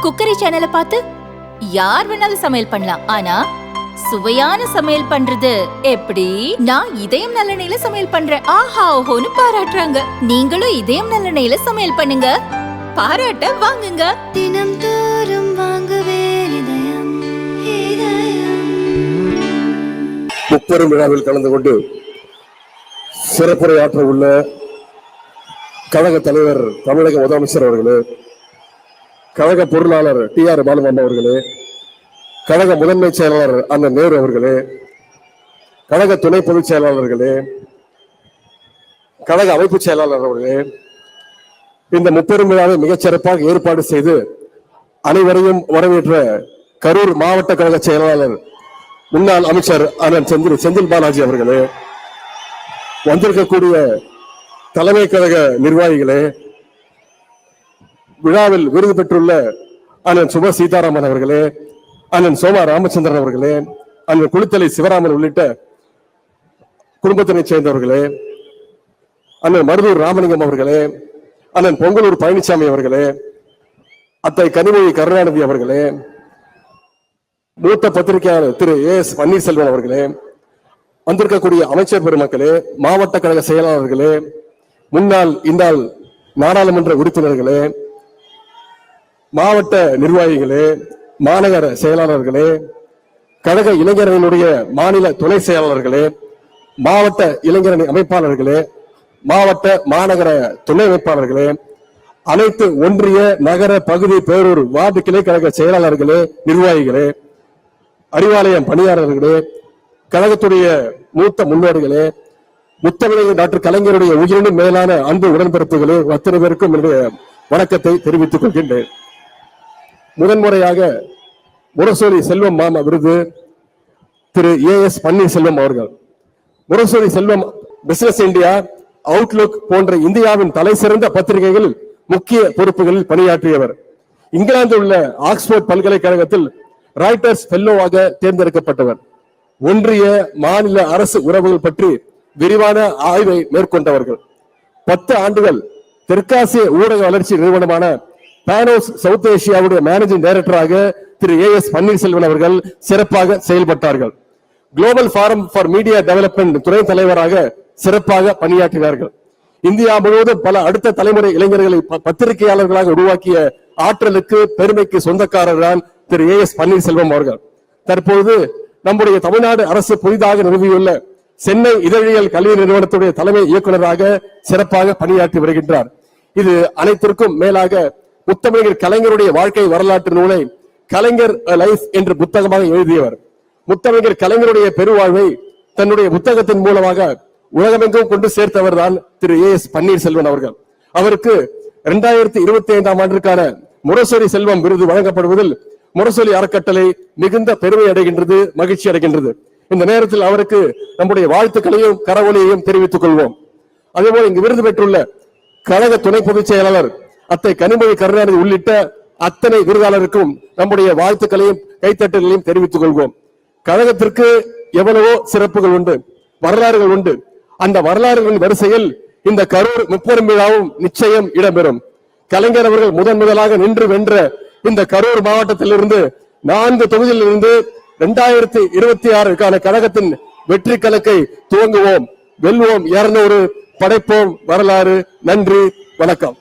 Cookery சேனலை பார்த்து யார் வேணாலும் சமையல் பண்ணலாம். ஆனா சுவையான சமையல் பண்றது எப்படி? நான் இதயம் நல்லெண்ணெயில சமையல் பண்றேன். ஆஹா ஓஹோன்னு பாராட்டுறாங்க. நீங்களும் இதயம் நல்லெண்ணெயில சமையல் பண்ணுங்க, பாராட்ட வாங்குங்க. தினம் தோறும் வாங்குவே இதயம் இதயம். முப்பெரும் விழாவில் கலந்து கொண்டு சிறப்புரையாற்ற உள்ள கழக தலைவர் தமிழக முதலமைச்சர் அவர்களே, கழக பொருளாளர் டி.ஆர். பாலுமன் அவர்களே, கழக முதன்மை செயலாளர் அண்ணன் நேரு அவர்களே, கழக துணை பொதுச் செயலாளர்களே, கழக அமைப்பு செயலாளர் அவர்களே, இந்த முப்பெரும் விழாவை மிகச்சிறப்பாக ஏற்பாடு செய்து அனைவரையும் வரவேற்ற கரூர் மாவட்ட கழக செயலாளர் முன்னாள் அமைச்சர் அண்ணன் செந்தில் பாலாஜி அவர்களே, வந்திருக்கக்கூடிய தலைமை கழக நிர்வாகிகளே, விழாவில் விருது பெற்றுள்ள அண்ணன் சுப சீதாராமன் அவர்களே, அண்ணன் சோமா ராமச்சந்திரன் அவர்களே, அண்ணன் குளித்தலை சிவராமன் உள்ளிட்ட குடும்பத்தினை சேர்ந்தவர்களே, அண்ணன் மருதூர் ராமலிங்கம் அவர்களே, அண்ணன் பொங்கலூர் பழனிசாமி அவர்களே, அத்தை கனிமொழி கருணாநிதி அவர்களே, மூத்த பத்திரிகையாளர் திரு ஏ.எஸ். பன்னீர்செல்வம் அவர்களே, வந்திருக்கக்கூடிய அமைச்சர் பெருமக்களே, மாவட்ட கழக செயலாளர்களே, முன்னாள் இந்நாள் நாடாளுமன்ற உறுப்பினர்களே, மாவட்ட நிர்வாகிகளே, மாநகர செயலாளர்களே, கழக இளைஞரணியினுடைய மாநில துணை செயலாளர்களே, மாவட்ட இளைஞரணி அமைப்பாளர்களே, மாவட்ட மாநகர துணை அமைப்பாளர்களே, அனைத்து ஒன்றிய நகர பகுதி பேரூர் வார்டு கிளை கழக செயலாளர்களே, நிர்வாகிகளே, அறிவாலயம் பணியாளர்களே, கழகத்துடைய மூத்த முன்னோடிகளே, முத்தமிழர் டாக்டர் கலைஞருடைய உயிரினும் மேலான அன்பு உடன்பிறப்புகளே, அத்தனை பேருக்கும் என்னுடைய வணக்கத்தை தெரிவித்துக் கொள்கின்றேன். முதன்முறையாக முரசொலி செல்வம் மாமா விருது திரு ஏ.எஸ். பன்னீர்செல்வம் அவர்கள். முரசொலி செல்வம் பிசினஸ் இந்தியா, அவுட்லுக் போன்ற இந்தியாவின் தலை சிறந்த பத்திரிகைகளில் முக்கிய பொறுப்புகளில் பணியாற்றியவர். இங்கிலாந்து உள்ள ஆக்ஸ்போர்ட் பல்கலைக்கழகத்தில் ராய்டர்ஸ் ஃபெல்லோவாக தேர்ந்தெடுக்கப்பட்டவர். ஒன்றிய மாநில அரசு உறவுகள் பற்றி விரிவான ஆய்வை மேற்கொண்டவர்கள். 10 ஆண்டுகள் தெற்காசிய ஊடக வளர்ச்சி நிறுவனமான பானோஸ் சவுத் ஏசியாவுடைய மேனேஜிங் டைரக்டராக திரு ஏ.எஸ். பன்னீர்செல்வம் அவர்கள் சிறப்பாக செயல்பட்டார்கள். Global forum for media development துணை தலைவராக சிறப்பாக பணியாற்றினார்கள். இந்தியா முழுவதும் பல அடுத்த தலைமுறை இளைஞர்களை பத்திரிகையாளர்களாக உருவாக்கிய ஆற்றலுக்கு பெருமைக்கு சொந்தக்காரர் தான் திரு ஏ.எஸ். பன்னீர்செல்வம் அவர்கள். தற்போது நம்முடைய தமிழ்நாடு அரசு புதிதாக நிறுவியுள்ள சென்னை இதழியல் கல்வி நிறுவனத்துடைய தலைமை இயக்குநராக சிறப்பாக பணியாற்றி வருகின்றார். இது அனைத்திற்கும் மேலாக முத்தமிழர் கலைஞருடைய வாழ்க்கை வரலாற்று நூலை கலைஞர் லைஃப் என்று புத்தகமாக எழுதியவர். முத்தமிழர் கலைஞருடைய பெருவாழ்வை தன்னுடைய புத்தகத்தின் மூலமாக உலகமெங்கும் கொண்டு சேர்த்தவர் தான் திரு ஏ.எஸ். பன்னீர்செல்வம் அவர்கள். அவருக்கு 2025ஆம் ஆண்டிற்கான முரசொலி செல்வம் விருது வழங்கப்படுவதில் முரசொலி அறக்கட்டளை மிகுந்த பெருமை அடைகின்றது, மகிழ்ச்சி அடைகின்றது. இந்த நேரத்தில் அவருக்கு நம்முடைய வாழ்த்துக்களையும் கரவொலியையும் தெரிவித்துக் கொள்வோம். அதேபோல இங்கு விருது பெற்றுள்ள கழக துணை பொதுச் செயலாளர் அத்தை கனிமொழி கருணாநிதி உள்ளிட்ட அத்தனை விருதாளருக்கும் நம்முடைய வாழ்த்துக்களையும் கைத்தட்டல்களையும் தெரிவித்துக் கொள்வோம். கழகத்திற்கு எவ்வளவோ சிறப்புகள் உண்டு, வரலாறுகள் உண்டு. அந்த வரலாறுகளின் வரிசையில் இந்த கரூர் முப்பெரும் விழாவும் நிச்சயம் இடம்பெறும். கலைஞர் அவர்கள் முதலாக நின்று வென்ற இந்த கரூர் மாவட்டத்திலிருந்து 4 தொகுதியிலிருந்து 2026க்கான கழகத்தின் வெற்றி கணக்கை துவங்குவோம். வெல்வோம் 200, படைப்போம் வரலாறு. நன்றி, வணக்கம்.